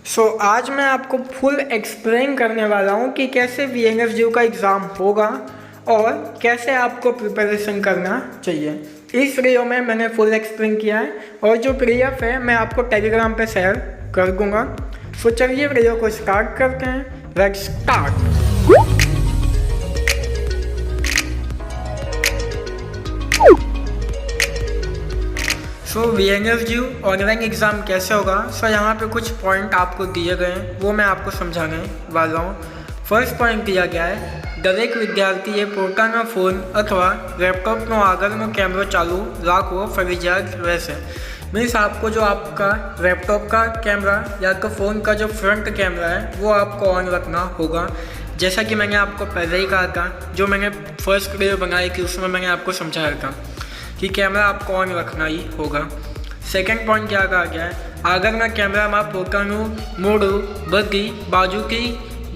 आज मैं आपको फुल एक्सप्लेन करने वाला हूँ कि कैसे वीएनएसजीयू का एग्ज़ाम होगा और कैसे आपको प्रिपरेशन करना चाहिए। इस वीडियो में मैंने फुल एक्सप्लेन किया है और जो पीडीएफ है मैं आपको टेलीग्राम पे शेयर कर दूँगा। चलिए वीडियो को स्टार्ट करते हैं। Let's start. VNSGU online exam कैसे होगा। यहाँ पे कुछ पॉइंट आपको दिए गए हैं, वो मैं आपको समझाने वाला हूँ। फर्स्ट पॉइंट दिया गया है, દરેક વિદ્યાર્થીએ પોતાના ફોન અથવા લેપટોપનો આગળનો कैमरा चालू રાખવો फर्जियात રહેશે। मीन्स आपको जो आपका लैपटॉप का कैमरा या तो फ़ोन का जो फ्रंट कैमरा है वो आपको ऑन रखना होगा। जैसा कि मैंने आपको पहले ही कहा था, जो मैंने फर्स्ट वीडियो बनाई थी उसमें मैंने आपको समझाया था कि कैमरा आपको ऑन रखना ही होगा। सेकंड पॉइंट क्या कहा गया है, આગળના કેમેરામાં પોતાનું મોઢું બધી બાજુથી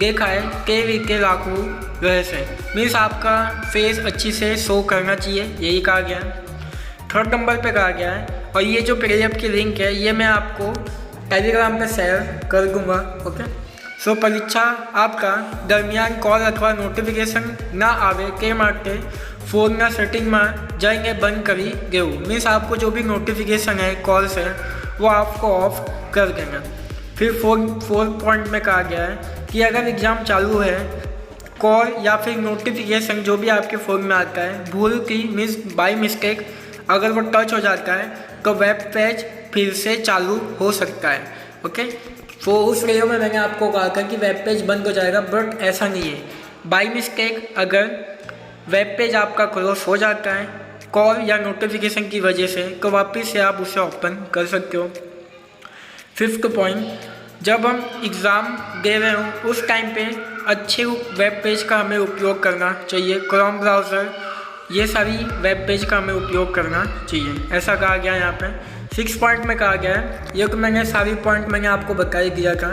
દેખાય તે રીતે રાખવું રહેશે। मीन्स आपका फेस अच्छी से शो करना चाहिए, यही कहा गया है। थर्ड नंबर पे कहा गया है, और ये जो पीडीएफ की लिंक है ये मैं आपको टेलीग्राम पे शेयर कर दूँगा। ओके। परीक्षा आपका दरमियान कॉल अथवा नोटिफिकेशन ना आवे તે માટે फ़ोनના सेटिंगમાં जाएंगे बंद करी देવું। मीन्स आपको जो भी नोटिफिकेशन है कॉल से वो आपको ऑफ कर देना। फिर फोर्थ पॉइंट में कहा गया है कि अगर एग्ज़ाम चालू है कॉल या फिर नोटिफिकेशन जो भी आपके फ़ोन में आता है भूल की मीन्स बाय मिस्टेक अगर वो टच हो जाता है तो वेब पेज फिर से चालू हो सकता है। ओके। उस वीडियो में मैंने आपको कहा था कि वेब पेज बंद हो जाएगा, बट ऐसा नहीं है। बाय मिस्टेक अगर वेब पेज आपका क्लोज हो जाता है कॉल या नोटिफिकेशन की वजह से तो वापस से आप उसे ओपन कर सकते हो। फिफ्थ पॉइंट, जब हम एग्ज़ाम दे रहे हो उस टाइम पे अच्छे वेब पेज का हमें उपयोग करना चाहिए। क्रोम ब्राउज़र ये सारी वेब पेज का हमें उपयोग करना चाहिए, ऐसा कहा गया है यहाँ पे। सिक्स पॉइंट में कहा गया है, ये तो मैंने सारी पॉइंट मैंने आपको बता ही दिया था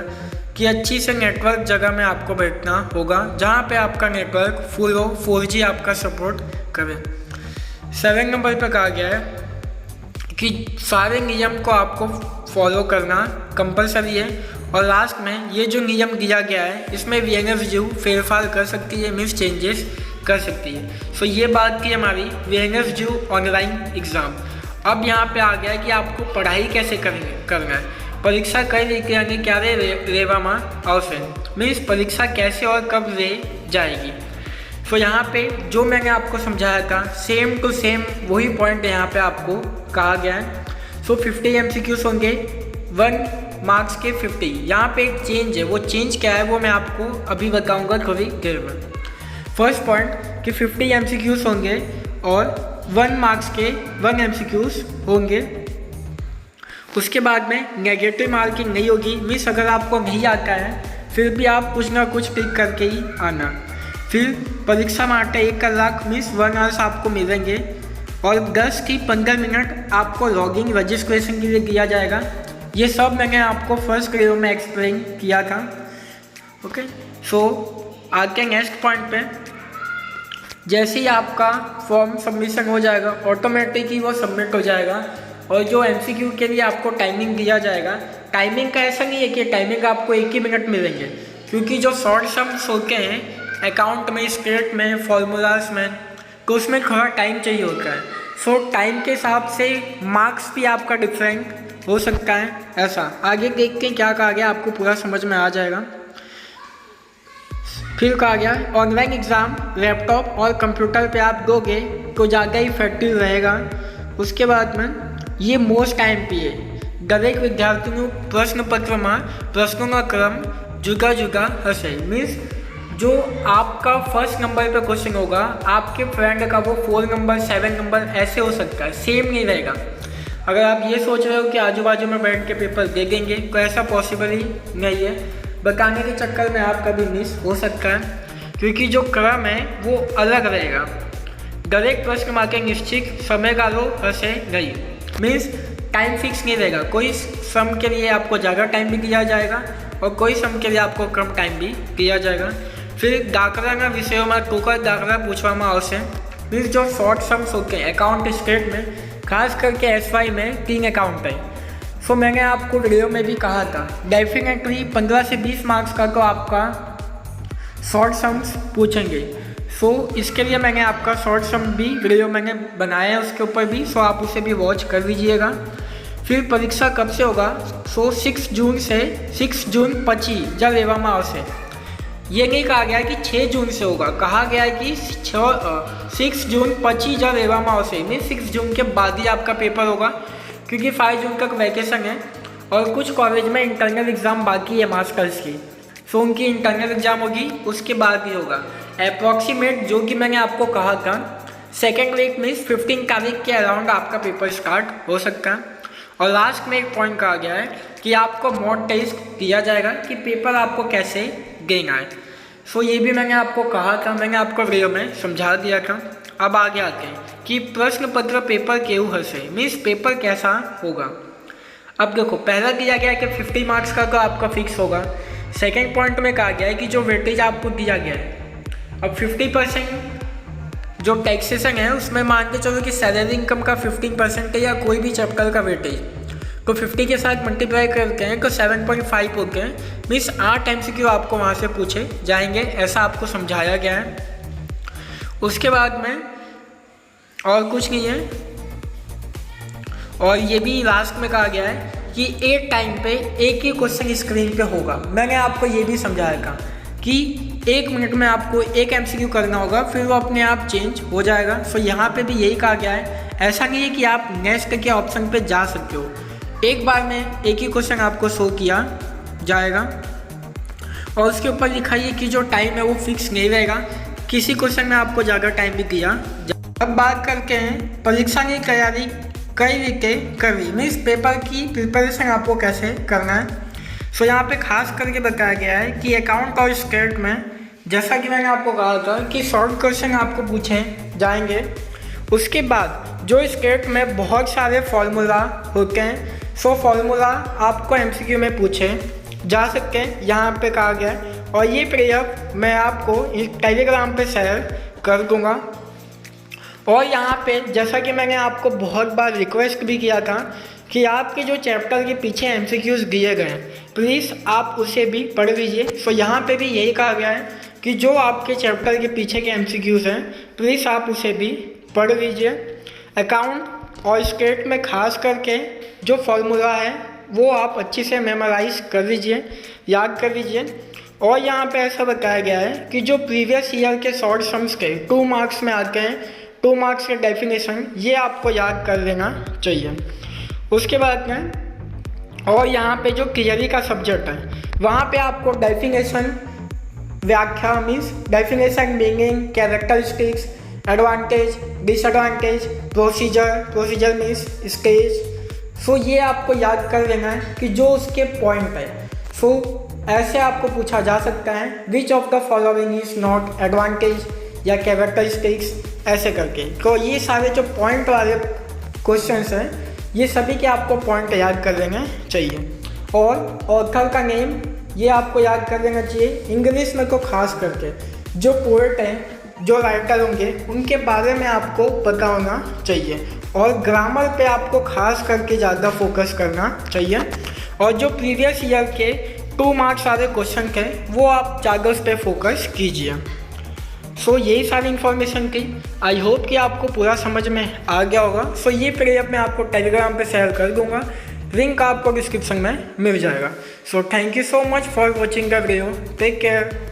कि अच्छी से नेटवर्क जगह में आपको बैठना होगा जहाँ पे आपका नेटवर्क फुल हो, 4G आपका सपोर्ट करे। 7 नंबर पर कहा गया है कि सारे नियम को आपको फॉलो करना कंपलसरी है। और लास्ट में ये जो नियम दिया गया है इसमें वीएनएसजीयू फेरफार कर सकती है, मीन्स चेंजेस कर सकती है। ये बात थी हमारी वीएनएसजीयू ऑनलाइन एग्ज़ाम। अब यहाँ पे आ गया है कि आपको पढ़ाई कैसे करना है। परीक्षा कई રીતે અને ક્યારે લેવામાં આવશે, मीन्स परीक्षा कैसे और कब ले जाएगी। यहाँ पे जो मैंने आपको समझाया था सेम टू सेम वही पॉइंट यहाँ पे आपको कहा गया है। 50 MCQs होंगे, 1 मार्क्स के 50। यहाँ पे एक चेंज है, वो चेंज क्या है वो मैं आपको अभी बताऊँगा थोड़ी देर में। फर्स्ट पॉइंट कि 50 MCQs होंगे और 1 मार्क्स के 1 MCQs होंगे। उसके बाद में नेगेटिव मार्किंग नहीं होगी, मीन्स अगर आपको नहीं आता है फिर भी आप कुछ ना कुछ टिक करके ही आना। फिर परीक्षा માટે 1 કલાક मीन्स 1 आवर्स आपको मिलेंगे और 10 की 15 मिनट आपको लॉगिंग रजिस्ट्रेशन के लिए दिया जाएगा। ये सब मैंने आपको फर्स्ट वीडियो में एक्सप्लेन किया था। ओके। आगे नेक्स्ट पॉइंट पे, जैसे ही आपका फॉर्म सबमिशन हो जाएगा ऑटोमेटिकली वो सबमिट हो जाएगा। और जो एमसीक्यू के लिए आपको टाइमिंग दिया जाएगा, टाइमिंग का ऐसा नहीं है कि टाइमिंग आपको 1 ही मिनट मिलेंगे, क्योंकि जो शॉर्ट सम्स होते हैं अकाउंट में, स्टेट में, फॉर्मूलाज में, तो उसमें थोड़ा टाइम चाहिए होता है। टाइम के हिसाब से मार्क्स भी आपका डिफरेंट हो सकता है। ऐसा आगे देखते हैं क्या कहा गया, आपको पूरा समझ में आ जाएगा। फिर कहा गया ऑनलाइन एग्ज़ाम लैपटॉप और कंप्यूटर पे आप दोगे तो ज़्यादा इफेक्टिव रहेगा। उसके बाद में ये मोस्ट टाइम है, દરેક વિદ્યાર્થીનું પ્રશ્નપત્રમાં પ્રશ્નોનો ક્રમ જુદા જુદા હશે। मीन्स जो आपका फर्स्ट नंबर पे क्वेश्चन होगा आपके फ्रेंड का वो 4 नंबर 7 नंबर ऐसे हो सकता है, सेम नहीं रहेगा। अगर आप ये सोच रहे हो कि आजू बाजू में बैठ के पेपर दे देंगे तो ऐसा पॉसिबल ही नहीं है। बताने के चक्कर में आपका भी मिस हो सकता है, क्योंकि जो क्रम है वो अलग रहेगा। દરેક प्रश्न માટે निश्चित समयगालो हશે नहीं, मीन्स टाइम फिक्स नहीं रहेगा। कोई सम के लिए आपको ज़्यादा टाइम भी दिया जाएगा और कोई सम के लिए आपको कम टाइम भी दिया जाएगा। फिर दाखलाना विषयों में टोकन दाखला पूछवामा आवशे। मीन्स जो शॉर्ट सम्स होते हैं अकाउंट स्टेट में, खास करके SY में 3 अकाउंट है। सो मैंने आपको वीडियो में भी कहा था डेफिनेटली 15 से 20 मार्क्स का तो आपका शॉर्ट सम्स पूछेंगे। सो इसके लिए मैंने आपका शॉर्ट सम भी वीडियो मैंने बनाया है उसके ऊपर भी, सो आप उसे भी वॉच कर लीजिएगा। फिर परीक्षा कब से होगा? सो 6 जून से 6 जून 25 जब एवं से, ये नहीं कहा गया कि 6 जून से होगा, कहा गया है कि 6 जून 25 जब एवं से, मीन 6 जून के बाद ही आपका पेपर होगा, क्योंकि 5 जून तक वैकेशन है और कुछ कॉलेज में इंटरनल एग्ज़ाम बाकी है मास्टर्स की। सो उनकी इंटरनल एग्ज़ाम होगी उसके बाद ही होगा अप्रॉक्सीमेट, जो कि मैंने आपको कहा था सेकेंड वीक में 15 तारीख के अराउंड आपका पेपर स्टार्ट हो सकता है। और लास्ट में एक पॉइंट कहा गया है कि आपको मॉक टेस्ट दिया जाएगा कि पेपर आपको कैसे देना है। सो ये भी मैंने आपको कहा था, मैंने आपको वीडियो में समझा दिया था। अब आगे आते हैं कि प्रश्न पत्र पेपर केहू हंसे, मीन्स पेपर कैसा होगा। अब देखो पहला दिया गया है कि 50 मार्क्स का तो आपका फिक्स होगा। सेकेंड पॉइंट में कहा गया है कि जो वेटेज आपको दिया गया है, अब 50% जो टैक्सेशन है उसमें मान के चलो कि सैलरी इनकम का 15% है या कोई भी चैप्टर का वेटेज, तो 50 के साथ मल्टीप्लाई करते हैं तो 7.5 होते हैं, मीन्स 8 MCQ आपको वहाँ से पूछे जाएंगे, ऐसा आपको समझाया गया है। उसके बाद में और कुछ नहीं है, और ये भी लास्ट में कहा गया है कि एक टाइम पे एक ही क्वेश्चन स्क्रीन पे होगा। मैंने आपको ये भी समझाया था कि 1 मिनट में आपको एक MCQ करना होगा, फिर वो अपने आप चेंज हो जाएगा। सो यहाँ पे भी यही कहा गया है, ऐसा नहीं है कि आप नेक्स्ट के ऑप्शन पे जा सकते हो, एक बार में एक ही क्वेश्चन आपको शो किया जाएगा। और उसके ऊपर लिखा है कि जो टाइम है वो फिक्स नहीं रहेगा, किसी क्वेश्चन में आपको ज़्यादा टाइम भी दिया। अब बात करते हैं परीक्षा की तैयारी कई वीकें कर रही, मीन्स पेपर की प्रिपरेशन आपको कैसे करना है। सो यहाँ पे खास करके बताया गया है कि अकाउंट और स्टेट में, जैसा कि मैंने आपको कहा था कि शॉर्ट क्वेश्चन आपको पूछे जाएंगे। उसके बाद जो स्टेट में बहुत सारे फार्मूला होते हैं, सो फार्मूला आपको MCQ में पूछे जा सकते हैं, यहाँ पे कहा गया है। और ये PDF मैं आपको टेलीग्राम पे शेयर कर दूँगा। और यहाँ पे जैसा कि मैंने आपको बहुत बार रिक्वेस्ट भी किया था कि आपके जो चैप्टर के पीछे MCQs दिए गए हैं प्लीज़ आप उसे भी पढ़ लीजिए। सो यहाँ पे भी यही कहा गया है कि जो आपके चैप्टर के पीछे के MCQs हैं प्लीज़ आप उसे भी पढ़ लीजिए। अकाउंट और स्टेट में खास करके जो फॉर्मूला है वो आप अच्छे से मेमोराइज कर लीजिए, याद कर लीजिए। और यहाँ पे ऐसा बताया गया है कि जो प्रीवियस ईयर के शॉर्ट सम्स के 2 मार्क्स में आते हैं, 2 मार्क्स के डेफिनेशन, ये आपको याद कर लेना चाहिए। उसके बाद में और यहाँ पे जो थियरी का सब्जेक्ट है वहाँ पे आपको डेफिनेशन, व्याख्या means definition, meaning, characteristics, advantage, disadvantage, procedure means stage. So ये आपको याद कर लेना है कि जो उसके पॉइंट है। सो ऐसे आपको पूछा जा सकता है which of the following is not advantage या कैरेक्टरिस्टिक्स, ऐसे करके। तो ये सारे जो पॉइंट वाले क्वेश्चंस हैं ये सभी के आपको पॉइंट याद कर लेना चाहिए। और ऑथर का नेम ये आपको याद कर लेना चाहिए। इंग्लिश में तो खास करके जो पोएट हैं, जो राइटर होंगे, उनके बारे में आपको पता होना चाहिए। और ग्रामर पे आपको खास करके ज़्यादा फोकस करना चाहिए। और जो प्रीवियस ईयर के 2 मार्क्स वाले क्वेश्चन थे वो आप ज़्यादा उस पर फोकस कीजिए। सो यही सारी इन्फॉर्मेशन थी। आई होप कि आपको पूरा समझ में आ गया होगा। सो ये PDF मैं आपको टेलीग्राम पे शेयर कर दूंगा, लिंक आपको डिस्क्रिप्शन में मिल जाएगा। So thank you so much for watching the video, take care.